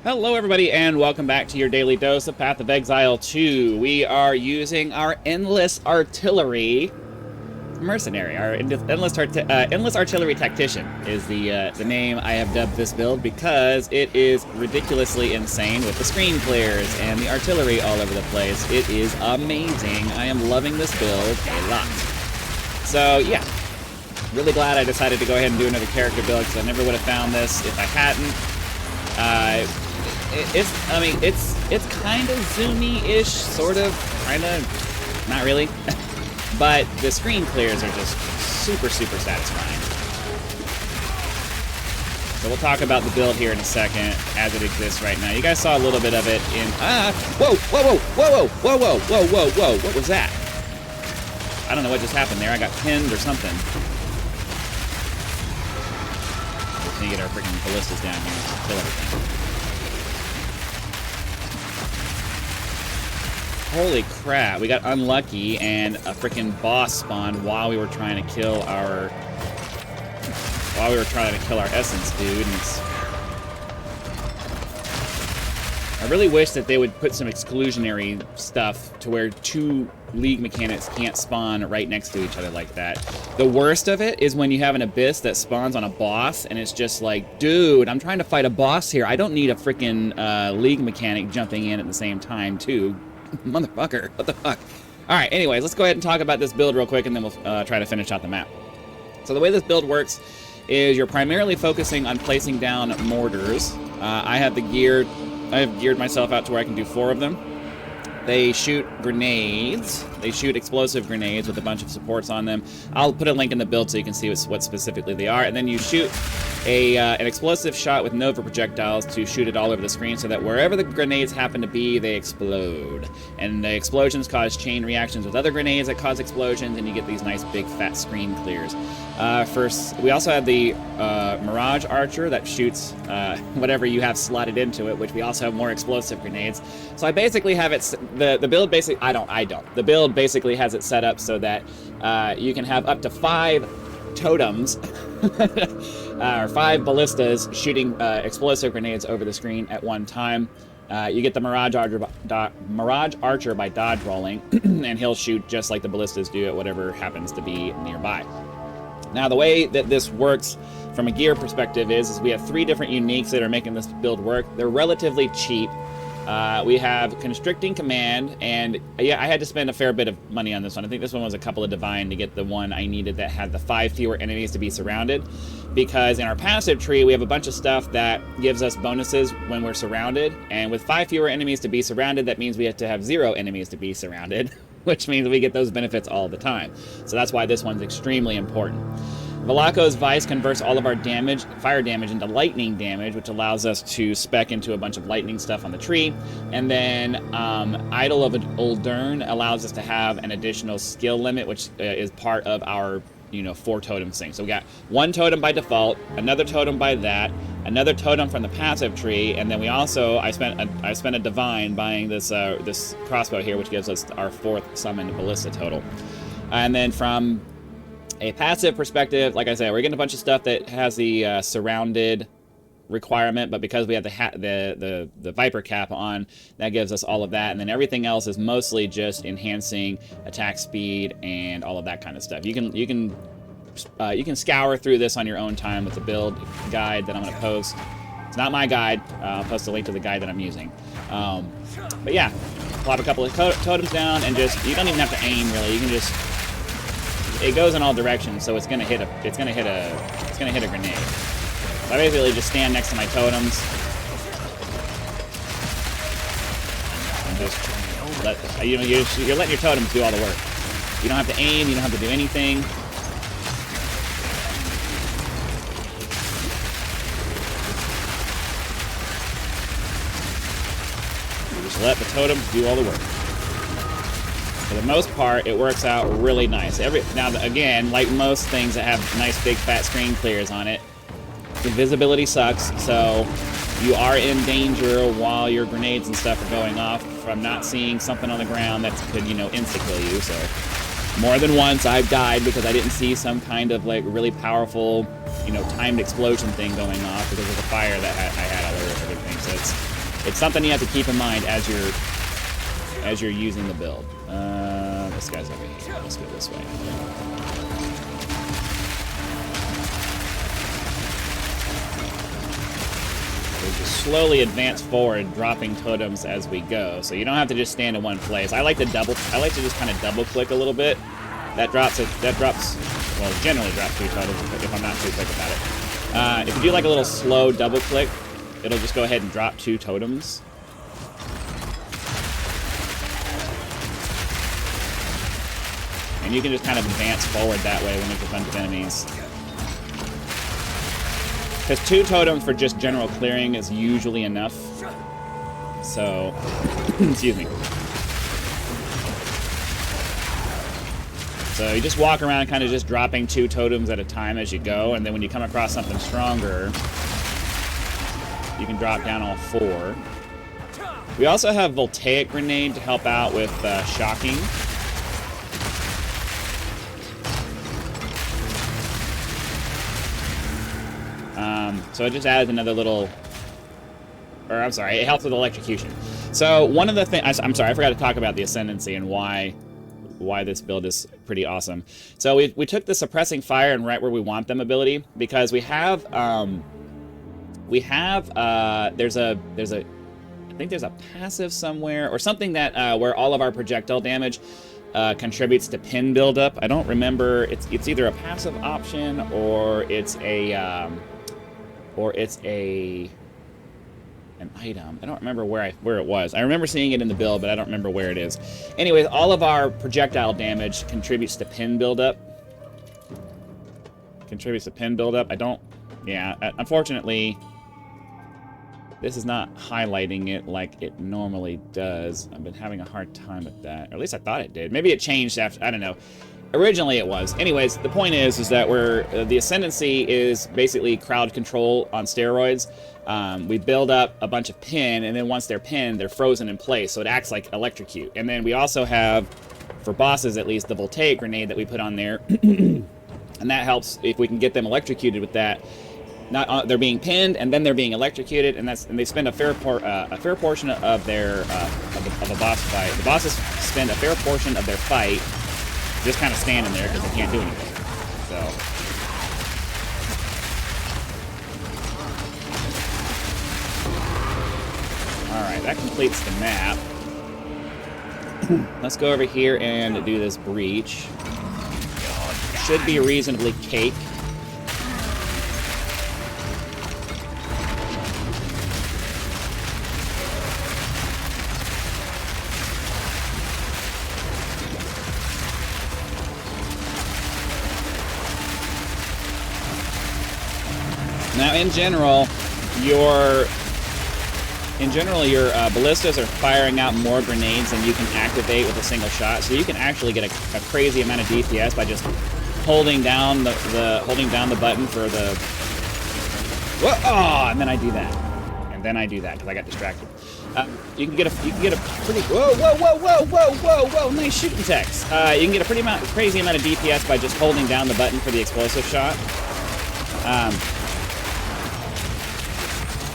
Hello everybody and welcome back to your daily dose of Path of Exile 2. We are using our Endless Artillery Mercenary. Our Endless Artillery Tactician is the name I have dubbed this build because it is ridiculously insane with the screen clears and the artillery all over the place. It is amazing. I am loving this build a lot. So yeah, really glad I decided to go ahead and do another character build because I never would have found this if I hadn't. It's kind of zoomy-ish, sort of, kind of, not really. But the screen clears are just super, super satisfying. So we'll talk about the build here in a second as it exists right now. You guys saw a little bit of it in, whoa, whoa, whoa, whoa, whoa, whoa, whoa, whoa, whoa, what was that? I don't know what just happened there. I got pinned or something. Just need to get our freaking ballistas down here and kill everything. Holy crap, we got unlucky and a freaking boss spawned while we were trying to kill our essence dude. And I really wish that they would put some exclusionary stuff to where two League mechanics can't spawn right next to each other like that. The worst of it is when you have an abyss that spawns on a boss and it's just like, dude, I'm trying to fight a boss here. I don't need a freaking League mechanic jumping in at the same time too. Motherfucker, what the fuck? Alright, anyways, let's go ahead and talk about this build real quick and then we'll try to finish out the map. So the way this build works is you're primarily focusing on placing down mortars. I have geared myself out to where I can do 4 of them. They shoot grenades. They shoot explosive grenades with a bunch of supports on them. I'll put a link in the build so you can see what specifically they are. And then you shoot an explosive shot with Nova projectiles to shoot it all over the screen so that wherever the grenades happen to be, they explode. And the explosions cause chain reactions with other grenades that cause explosions, and you get these nice big fat screen clears. First, we also have the Mirage Archer that shoots whatever you have slotted into it, which we also have more explosive grenades. So I basically have it, the build basically, The build basically has it set up so that you can have up to 5 totems or 5 ballistas shooting explosive grenades over the screen at one time. You get the Mirage Archer by dodge rolling, and he'll shoot just like the ballistas do at whatever happens to be nearby. Now, the way that this works from a gear perspective is we have 3 different uniques that are making this build work. They're relatively cheap. We have Constricting Command, and yeah, I had to spend a fair bit of money on this one. I think this one was a couple of divine to get the one I needed that had the 5 fewer enemies to be surrounded, because in our passive tree, we have a bunch of stuff that gives us bonuses when we're surrounded, and with 5 fewer enemies to be surrounded, that means we have to have 0 enemies to be surrounded, which means we get those benefits all the time. So that's why this one's extremely important. Valako's Vice converts all of our fire damage into lightning damage, which allows us to spec into a bunch of lightning stuff on the tree. And then Idol of Uldurn allows us to have an additional skill limit, which is part of our 4 totem thing. So we got 1 totem by default, another totem by that, another totem from the passive tree, and then we also I spent a divine buying this this crossbow here, which gives us our 4th summoned ballista total. And then from a passive perspective, like I said, we're getting a bunch of stuff that has the surrounded requirement, but because we have the Viper cap on, that gives us all of that, and then everything else is mostly just enhancing attack speed and all of that kind of stuff. You can scour through this on your own time with the build guide that I'm going to post. It's not my guide. I'll post a link to the guide that I'm using. But yeah, plop a couple of totems down, and just you don't even have to aim really. You can just it goes in all directions, so it's gonna hit a grenade. So I basically just stand next to my totems and just let you're letting your totems do all the work. You don't have to aim. You don't have to do anything. You just let the totems do all the work. For the most part, it works out really nice. Now, again, like most things that have nice big fat screen clears on it, invisibility sucks, so you are in danger while your grenades and stuff are going off from not seeing something on the ground that could, insta-kill you. So more than once I've died because I didn't see some kind of like really powerful, timed explosion thing going off because of the fire that I had all over. good thing. So it's something you have to keep in mind as you're using the build. This guy's over here. Let's go this way. We just slowly advance forward, dropping totems as we go. So you don't have to just stand in one place. I like to just kind of double click a little bit. That drops, well, generally drops 2 totems if I'm not too quick about it. If you do like a little slow double click, it'll just go ahead and drop 2 totems. And you can just kind of advance forward that way when there's a bunch of enemies. Because 2 totems for just general clearing is usually enough. So, excuse me. So you just walk around kind of just dropping 2 totems at a time as you go, and then when you come across something stronger, you can drop down all 4. We also have Voltaic Grenade to help out with shocking. So it just adds another little, or I'm sorry, it helps with electrocution. So one of the things, I'm sorry, I forgot to talk about the Ascendancy and why this build is pretty awesome. So we took the Suppressing Fire and right where we want them ability, because there's a I think there's a passive somewhere or something that where all of our projectile damage contributes to pin buildup. I don't remember. It's either a passive option or it's an item. I don't remember where it was. I remember seeing it in the build, but I don't remember where it is. Anyways, all of our projectile damage contributes to pin buildup. Unfortunately, this is not highlighting it like it normally does. I've been having a hard time with that. Or at least I thought it did. Maybe it changed after, I don't know. Originally it was. Anyways, the point is that the Ascendancy is basically crowd control on steroids. We build up a bunch of pin, and then once they're pinned, they're frozen in place, so it acts like electrocute. And then we also have, for bosses at least, the Voltaic Grenade that we put on there. And that helps if we can get them electrocuted with that. They're being pinned, and then they're being electrocuted, and they spend a fair portion of their of a boss fight. The bosses spend a fair portion of their fight just kind of standing there because they can't do anything. So, all right, that completes the map. Let's go over here and do this breach. Should be reasonably cake. Now, in general, your ballistas are firing out more grenades than you can activate with a single shot, so you can actually get a crazy amount of DPS by just holding down the button for the. Whoa! Oh, and then I do that, because I got distracted. You can get a pretty whoa! Nice shooting text. You can get a crazy amount of DPS by just holding down the button for the explosive shot.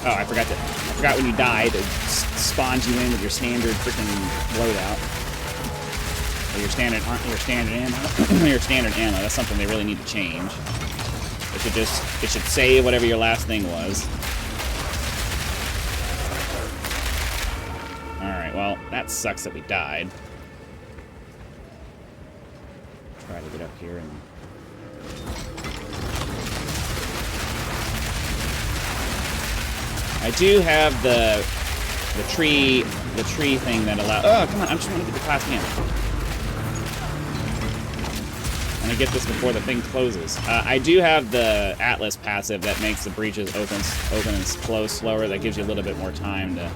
Oh, I forgot when you died, it spawns you in with your standard freaking loadout. Or your standard ammo. Your standard ammo. That's something they really need to change. It should save whatever your last thing was. Alright, well, that sucks that we died. Try to get up here and I do have the tree thing that allows. Oh, come on! I'm just trying to get the class camp. I'm gonna get this before the thing closes. I do have the Atlas passive that makes the breaches open and close slower. That gives you a little bit more time to. A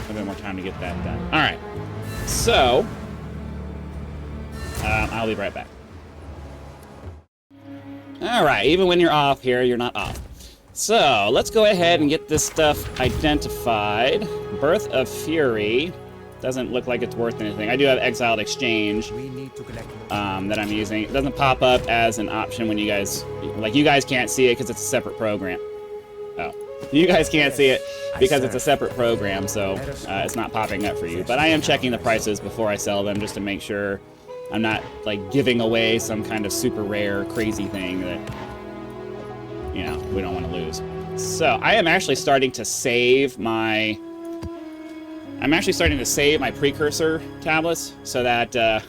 little bit more time to get that done. All right. So I'll be right back. Alright, even when you're off here, you're not off. So, let's go ahead and get this stuff identified. Birth of Fury Doesn't look like it's worth anything. I do have Exiled Exchange that I'm using. It doesn't pop up as an option when you guys... Like, you guys can't see it because it's a separate program. Oh. You guys can't see it because it's a separate program, so it's not popping up for you. But I am checking the prices before I sell them just to make sure I'm not, like, giving away some kind of super rare, crazy thing that, you know, we don't want to lose. So, I am actually starting to save my... precursor tablets so that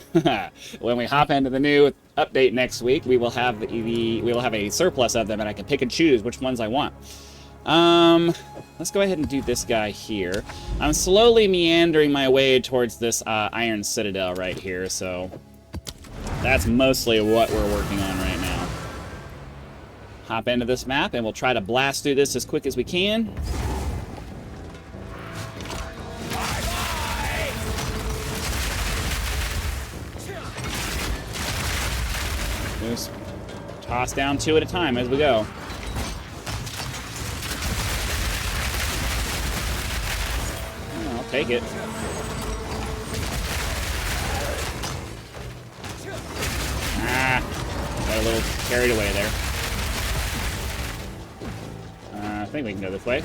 when we hop into the new update next week, we will have a surplus of them, and I can pick and choose which ones I want. Let's go ahead and do this guy here. I'm slowly meandering my way towards this Iron Citadel right here, so that's mostly what we're working on right now. Hop into this map, and we'll try to blast through this as quick as we can. Just toss down 2 at a time as we go. I'll take it. Got a little carried away there. I think we can go this way.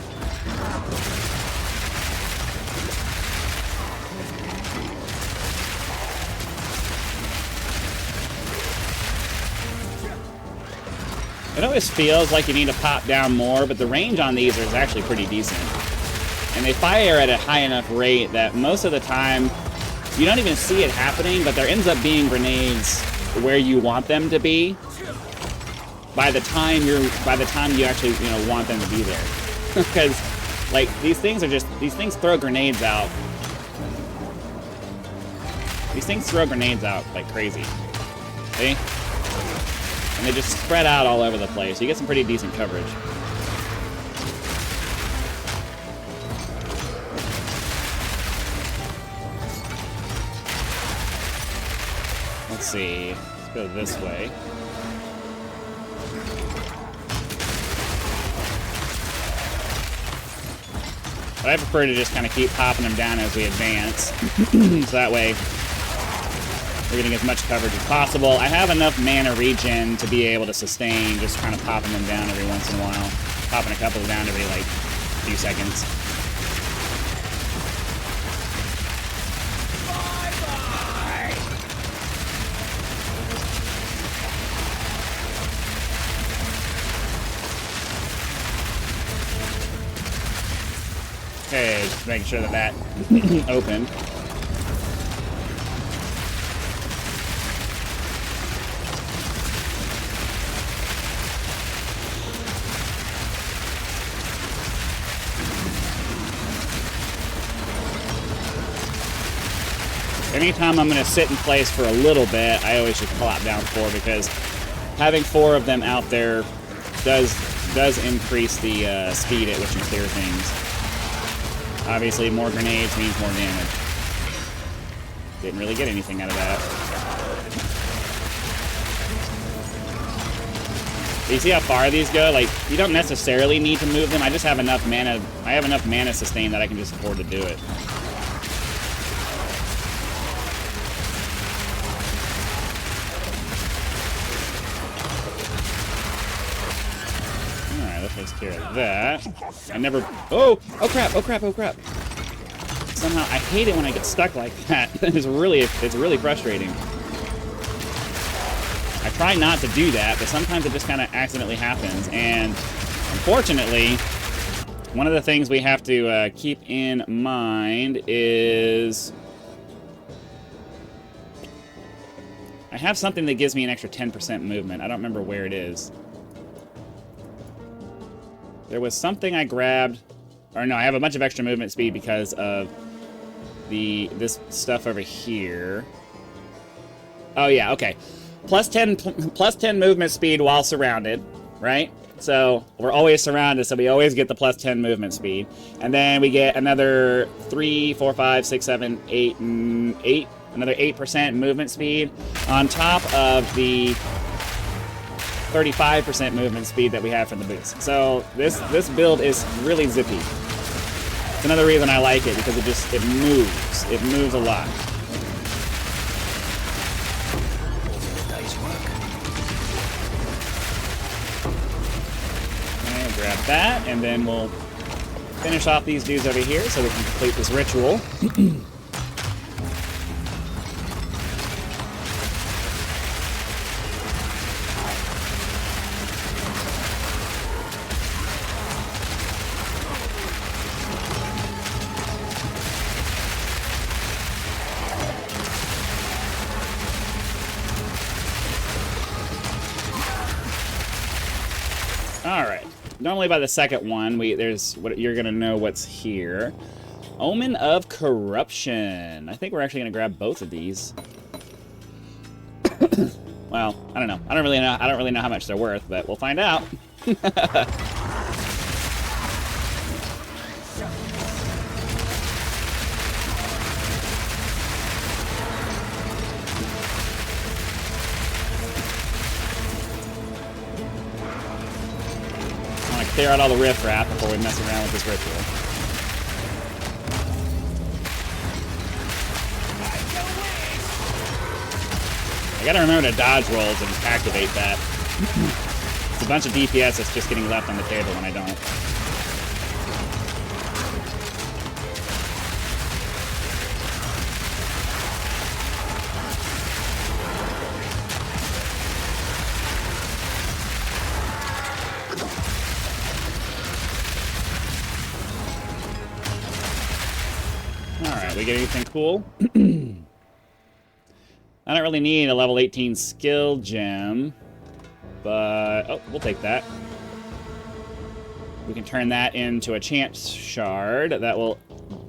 It always feels like you need to pop down more, but the range on these is actually pretty decent. And they fire at a high enough rate that most of the time you don't even see it happening, but there ends up being grenades where you want them to be by the time you actually, you know, want them to be there. Because like these things throw grenades out. These things throw grenades out like crazy. See? And they just spread out all over the place. You get some pretty decent coverage. Let's see. Let's go this way. But I prefer to just kind of keep popping them down as we advance. So that way we're getting as much coverage as possible. I have enough mana regen to be able to sustain just kind of popping them down every once in a while. Popping a couple down every, like, few seconds. Bye-bye! Okay, just making sure that opened. Anytime I'm going to sit in place for a little bit, I always just plop down 4 because having 4 of them out there does increase the speed at which you clear things. Obviously, more grenades means more damage. Didn't really get anything out of that. You see how far these go? Like, you don't necessarily need to move them. I just have enough mana. I have enough mana sustain that I can just afford to do it. Takes care of that. I never... Oh crap, oh crap, oh crap. Somehow, I hate it when I get stuck like that. It's really frustrating. I try not to do that, but sometimes it just kind of accidentally happens. And unfortunately, one of the things we have to keep in mind is... I have something that gives me an extra 10% movement. I don't remember where it is. There was something I grabbed, or no, I have a bunch of extra movement speed because of this stuff over here. Oh yeah, okay. Plus 10 movement speed while surrounded, right? So we're always surrounded, so we always get the plus 10 movement speed. And then we get another 3, 4, 5, 6, 7, 8, and 8, another 8% movement speed on top of the 35% movement speed that we have from the boost. So this build is really zippy. It's another reason I like it, because it moves. It moves a lot. Okay, grab that, and then we'll finish off these dudes over here so we can complete this ritual. Alright. Normally by the second one, there's what you're gonna know what's here. Omen of Corruption. I think we're actually gonna grab both of these. Well, I don't know. I don't really know how much they're worth, but we'll find out. Clear out all the riffraff before we mess around with this ritual. I gotta remember to dodge rolls and activate that. It's a bunch of DPS that's just getting left on the table when I don't. Alright, we get anything cool? I don't really need a level 18 skill gem, but... oh, we'll take that. We can turn that into a chance shard that will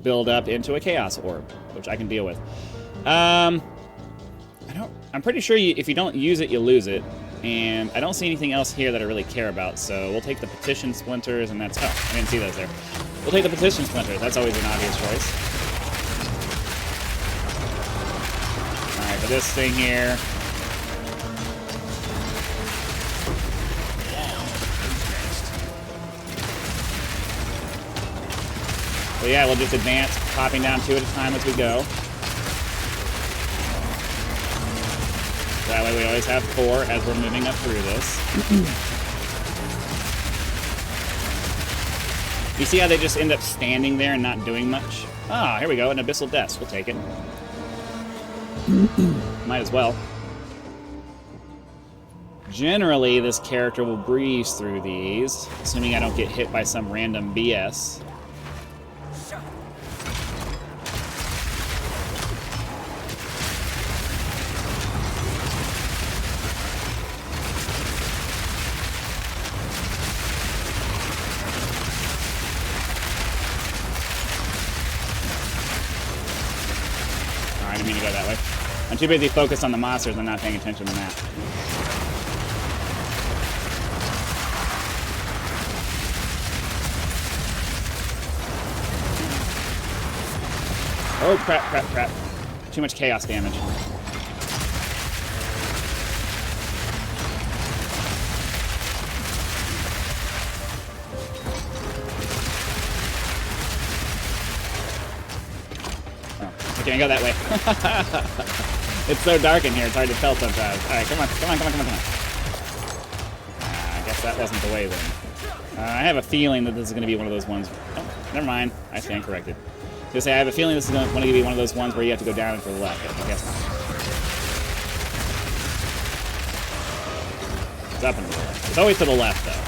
build up into a chaos orb, which I can deal with. I'm pretty sure if you don't use it, you lose it. And I don't see anything else here that I really care about, so we'll take the petition splinters, and that's... oh, I didn't see those there. We'll take the petition splinters. That's always an obvious choice. Alright, for this thing here... so yeah, we'll just advance, popping down 2 at a time as we go. That way we always have 4 as we're moving up through this. You see how they just end up standing there and not doing much? Ah, here we go, an Abyssal Death. We'll take it. Might as well. Generally, this character will breeze through these, assuming I don't get hit by some random BS. I didn't mean to go that way. I'm too busy focused on the monsters and not paying attention to the map. Oh, crap, crap, crap. Too much chaos damage. I can't go that way. It's so dark in here, it's hard to tell sometimes. Alright, come on, come on, come on, come on, come on. I guess that wasn't the way then. I have a feeling that this is going to be one of those ones... oh, never mind. I stand corrected. I was gonna say, I have a feeling this is going to be one of those ones where you have to go down and to the left. I guess not. It's up and to the left. It's always to the left, though.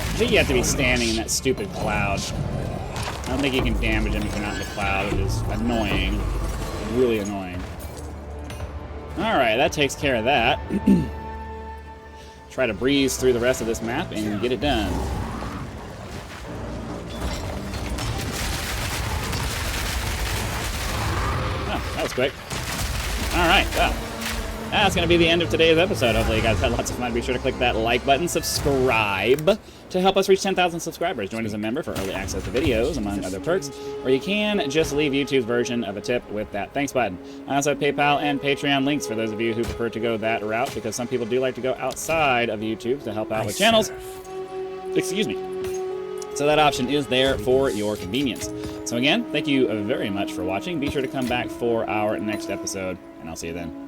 I think you have to be standing in that stupid cloud. I don't think you can damage him if you're not in the cloud. It is annoying. Really annoying. Alright, that takes care of that. try to breeze through the rest of this map and get it done. Oh, that was quick. All right, well, that's going to be the end of today's episode. Hopefully you guys had lots of fun. Be sure to click that like button, subscribe to help us reach 10,000 subscribers. Join as a member for early access to videos, among other perks, or you can just leave YouTube's version of a tip with that thanks button. I also have PayPal and Patreon links for those of you who prefer to go that route, because some people do like to go outside of YouTube to help out with channels. Excuse me. So that option is there for your convenience. So again, thank you very much for watching. Be sure to come back for our next episode, and I'll see you then.